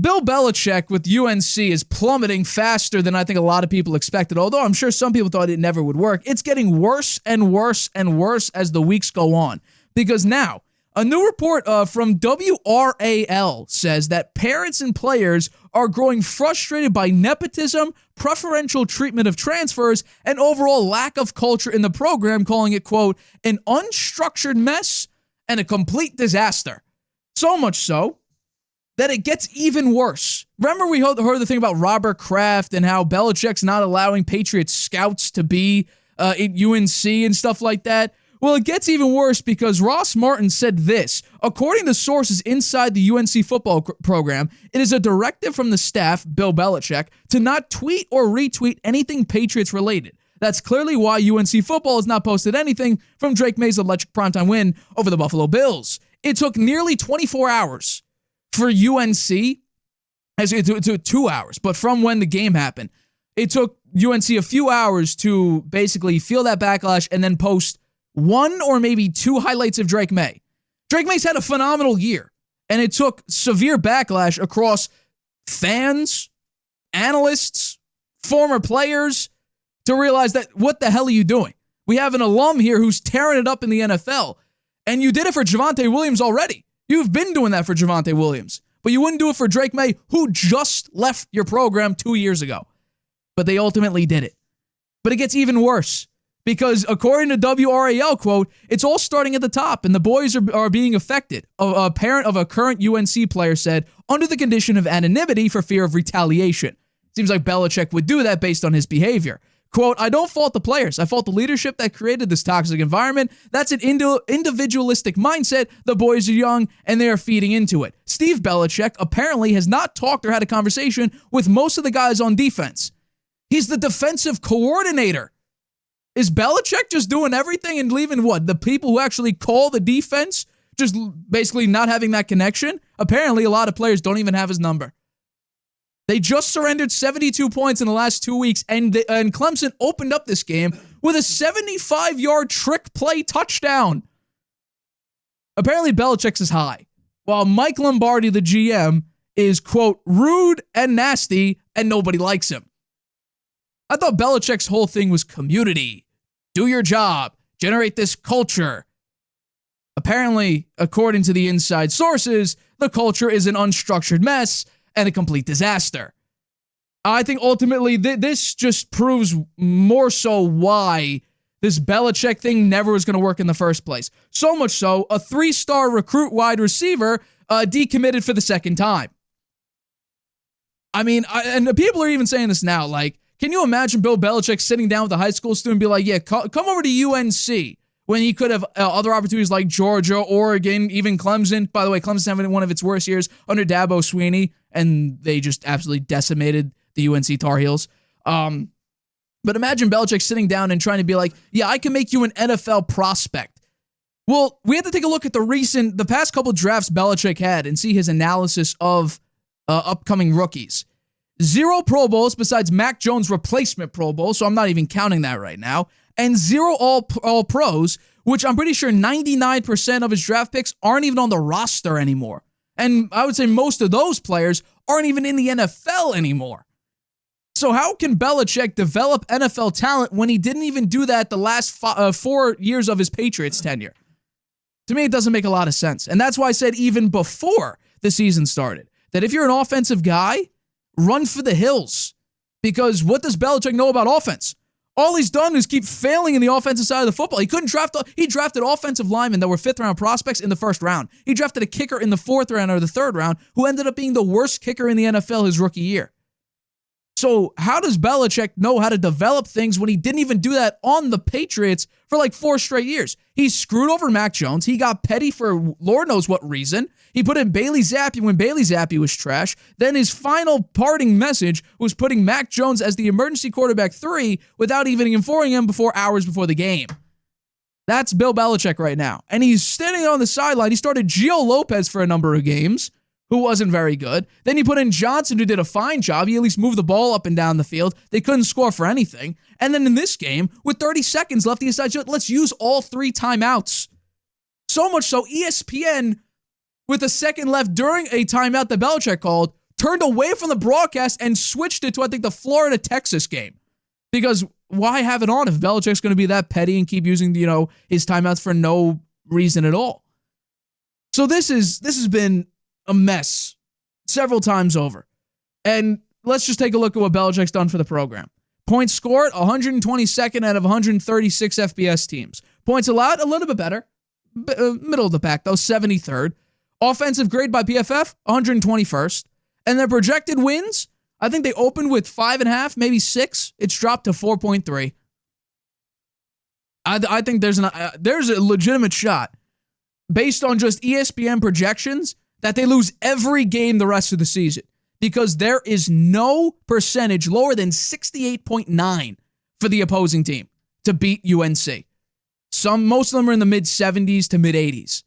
Bill Belichick with UNC is plummeting faster than I think a lot of people expected, although I'm sure some people thought it never would work. It's getting worse and worse and worse as the weeks go on, because now a new report from WRAL says that parents and players are growing frustrated by nepotism, preferential treatment of transfers, and overall lack of culture in the program, calling it, quote, an unstructured mess and a complete disaster. So much so that it gets even worse. Remember we heard the thing about Robert Kraft and how Belichick's not allowing Patriots scouts to be at UNC and stuff like that? Well, it gets even worse because Ross Martin said this. According to sources inside the UNC football program, it is a directive from the staff, Bill Belichick, to not tweet or retweet anything Patriots related. That's clearly why UNC football has not posted anything from Drake May's electric primetime win over the Buffalo Bills. It took nearly 24 hours for UNC, it took 2 hours, but from when the game happened, it took UNC a few hours to basically feel that backlash and then post one or maybe two highlights of Drake May. Drake May's had a phenomenal year, and it took severe backlash across fans, analysts, former players to realize that what the hell are you doing? We have an alum here who's tearing it up in the NFL, and you did it for Javonte Williams already. You've been doing that for Javonte Williams, but you wouldn't do it for Drake May, who just left your program 2 years ago. But they ultimately did it. But it gets even worse because according to WRAL, quote, it's all starting at the top and the boys are being affected. A parent of a current UNC player said, under the condition of anonymity for fear of retaliation. Seems like Belichick would do that based on his behavior. Quote, I don't fault the players. I fault the leadership that created this toxic environment. That's an individualistic mindset. The boys are young and they are feeding into it. Steve Belichick apparently has not talked or had a conversation with most of the guys on defense. He's the defensive coordinator. Is Belichick just doing everything and leaving what? The people who actually call the defense just basically not having that connection? Apparently a lot of players don't even have his number. They just surrendered 72 points in the last 2 weeks, and Clemson opened up this game with a 75-yard trick play touchdown. Apparently, Belichick's is high, while Mike Lombardi, the GM, is, quote, rude and nasty, and nobody likes him. I thought Belichick's whole thing was community. Do your job. Generate this culture. Apparently, according to the inside sources, the culture is an unstructured mess and a complete disaster. I think ultimately this just proves more so why this Belichick thing never was going to work in the first place. So much so, a 3-star recruit wide receiver decommitted for the second time. I mean, and people are even saying this now, like, can you imagine Bill Belichick sitting down with a high school student and be like, yeah, come over to UNC, when he could have other opportunities like Georgia, Oregon, even Clemson. By the way, Clemson's having one of its worst years under Dabo Swinney, and they just absolutely decimated the UNC Tar Heels. But imagine Belichick sitting down and trying to be like, yeah, I can make you an NFL prospect. Well, we have to take a look at the past couple drafts Belichick had and see his analysis of upcoming rookies. 0 Pro Bowls besides Mac Jones' replacement Pro Bowl, so I'm not even counting that right now, and 0 all pros, which I'm pretty sure 99% of his draft picks aren't even on the roster anymore. And I would say most of those players aren't even in the NFL anymore. So how can Belichick develop NFL talent when he didn't even do that the last 4 years of his Patriots tenure? To me, it doesn't make a lot of sense. And that's why I said even before the season started, that if you're an offensive guy, run for the hills. Because what does Belichick know about offense? All he's done is keep failing in the offensive side of the football. He drafted offensive linemen that were 5th-round prospects in the first round. He drafted a kicker in the 4th round or the 3rd round who ended up being the worst kicker in the NFL his rookie year. So how does Belichick know how to develop things when he didn't even do that on the Patriots for like 4 straight years? He screwed over Mac Jones. He got petty for Lord knows what reason. He put in Bailey Zappi when Bailey Zappi was trash. Then his final parting message was putting Mac Jones as the emergency quarterback 3 without even informing him hours before the game. That's Bill Belichick right now. And he's standing on the sideline. He started Gio Lopez for a number of games, who wasn't very good. Then you put in Johnson, who did a fine job. He at least moved the ball up and down the field. They couldn't score for anything. And then in this game, with 30 seconds left, he decided, let's use all 3 timeouts. So much so, ESPN, with a second left during a timeout that Belichick called, turned away from the broadcast and switched it to, I think, the Florida-Texas game. Because why have it on if Belichick's going to be that petty and keep using, his timeouts for no reason at all? So this has been a mess several times over. And let's just take a look at what Belichick's done for the program. Points scored, 122nd out of 136 FBS teams. Points allowed, a little bit better. Middle of the pack, though, 73rd. Offensive grade by PFF, 121st. And their projected wins, I think they opened with 5.5, maybe 6. It's dropped to 4.3. I think there's a legitimate shot, based on just ESPN projections, that they lose every game the rest of the season. Because there is no percentage lower than 68.9 for the opposing team to beat UNC. Most of them are in the mid-70s to mid-80s.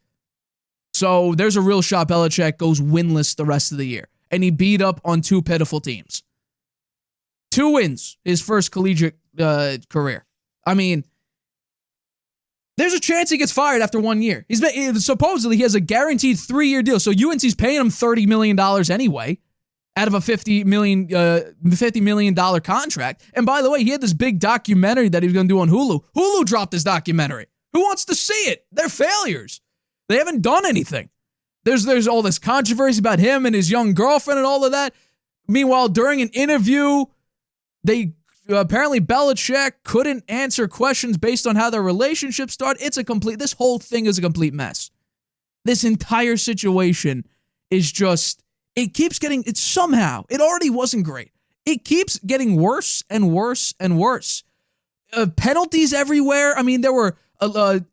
So there's a real shot Belichick goes winless the rest of the year. And he beat up on 2 pitiful teams. 2 wins his first collegiate career. I mean, there's a chance he gets fired after 1 year. Supposedly, he has a guaranteed 3-year deal. So UNC's paying him $30 million anyway, out of a $50 million contract. And by the way, he had this big documentary that he was going to do on Hulu. Hulu dropped this documentary. Who wants to see it? They're failures. They haven't done anything. There's all this controversy about him and his young girlfriend and all of that. Meanwhile, during an interview, apparently Belichick couldn't answer questions based on how their relationship started. This whole thing is a complete mess. This entire situation is just, it already wasn't great. It keeps getting worse and worse and worse. Penalties everywhere. I mean, there were,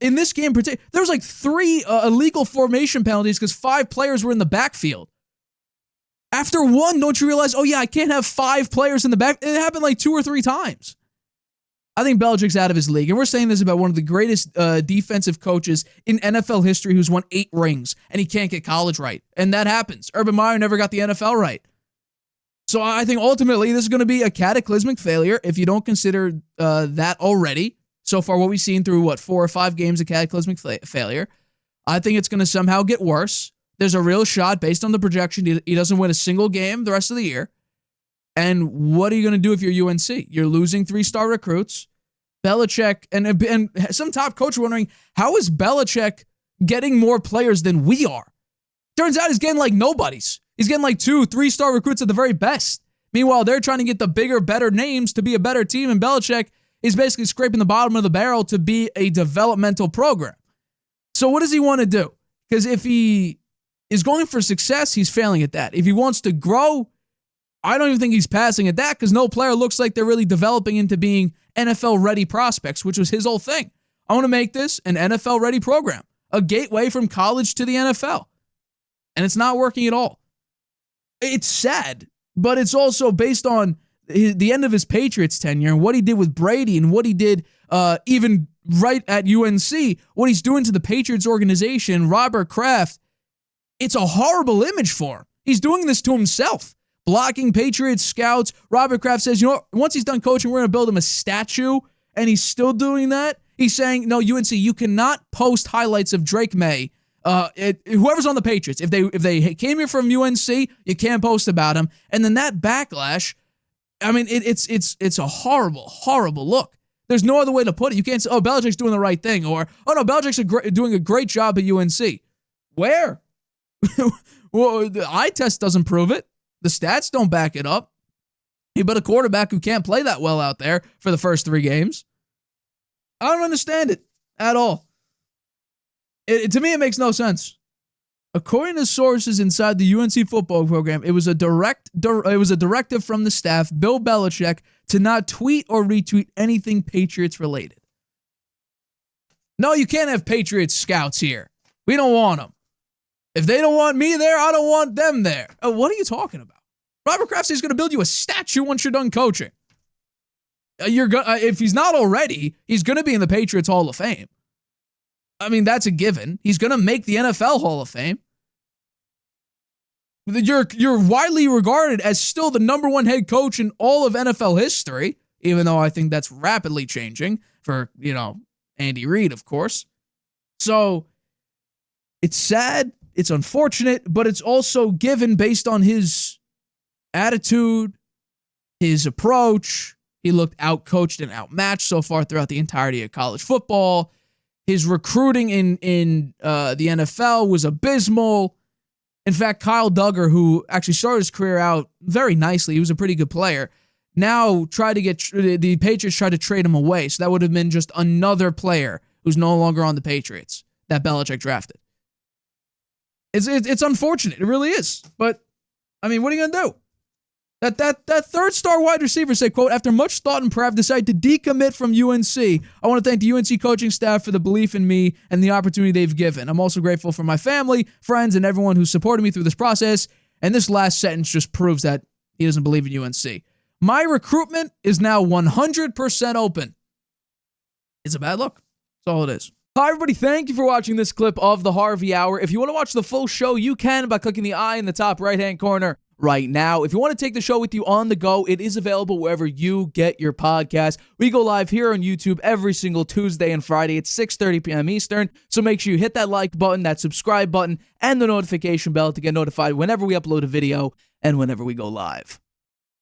in this game in particular, there was like 3 illegal formation penalties because 5 players were in the backfield. After 1, don't you realize, oh yeah, I can't have 5 players in the back? It happened like 2 or 3 times. I think Belichick's out of his league. And we're saying this about one of the greatest defensive coaches in NFL history who's won 8 rings, and he can't get college right. And that happens. Urban Meyer never got the NFL right. So I think ultimately this is going to be a cataclysmic failure if you don't consider that already. So far, what we've seen through, 4 or 5 games of cataclysmic failure, I think it's going to somehow get worse. There's a real shot, based on the projection, he doesn't win a single game the rest of the year. And what are you going to do if you're UNC? You're losing 3-star recruits. Belichick, and some top coach are wondering, how is Belichick getting more players than we are? Turns out he's getting like nobodies. He's getting like 2, 3-star recruits at the very best. Meanwhile, they're trying to get the bigger, better names to be a better team, and Belichick is basically scraping the bottom of the barrel to be a developmental program. So what does he want to do? Because if he is going for success, he's failing at that. If he wants to grow, I don't even think he's passing at that, because no player looks like they're really developing into being NFL-ready prospects, which was his whole thing. I want to make this an NFL-ready program, a gateway from college to the NFL. And it's not working at all. It's sad, but it's also based on the end of his Patriots tenure and what he did with Brady and what he did even right at UNC, what he's doing to the Patriots organization, Robert Kraft. It's a horrible image for him. He's doing this to himself, blocking Patriots scouts. Robert Kraft says, once he's done coaching, we're going to build him a statue, and he's still doing that. He's saying, no, UNC, you cannot post highlights of Drake May. Whoever's on the Patriots, if they came here from UNC, you can't post about him. And then that backlash, I mean, it's a horrible, horrible look. There's no other way to put it. You can't say, oh, Belichick's doing the right thing, or, oh, no, Belichick's doing a great job at UNC. Where? Well, the eye test doesn't prove it. The stats don't back it up. He put a quarterback who can't play that well out there for the first 3 games. I don't understand it at all. To me, it makes no sense. According to sources inside the UNC football program, it was a directive from the staff, Bill Belichick, to not tweet or retweet anything Patriots related. No, you can't have Patriots scouts here. We don't want them. If they don't want me there, I don't want them there. What are you talking about? Robert Kraft says he's going to build you a statue once you're done coaching. If he's not already, he's going to be in the Patriots Hall of Fame. I mean, that's a given. He's going to make the NFL Hall of Fame. You're widely regarded as still the number 1 head coach in all of NFL history, even though I think that's rapidly changing for, Andy Reid, of course. So it's sad, it's unfortunate, but it's also given based on his attitude, his approach. He looked outcoached and outmatched so far throughout the entirety of college football. His recruiting in the NFL was abysmal. In fact, Kyle Duggar, who actually started his career out very nicely, he was a pretty good player, now the Patriots tried to trade him away. So that would have been just another player who's no longer on the Patriots that Belichick drafted. It's unfortunate. It really is. But, I mean, what are you going to do? That third-star wide receiver said, quote, after much thought and prayer, I've decided to decommit from UNC. I want to thank the UNC coaching staff for the belief in me and the opportunity they've given. I'm also grateful for my family, friends, and everyone who supported me through this process. And this last sentence just proves that he doesn't believe in UNC. My recruitment is now 100% open. It's a bad look. That's all it is. Hi, everybody. Thank you for watching this clip of the Harvey Hour. If you want to watch the full show, you can by clicking the I in the top right-hand corner right now. If you want to take the show with you on the go, it is available wherever you get your podcast. We go live here on YouTube every single Tuesday and Friday at 6:30 p.m. Eastern. So make sure you hit that like button, that subscribe button, and the notification bell to get notified whenever we upload a video and whenever we go live.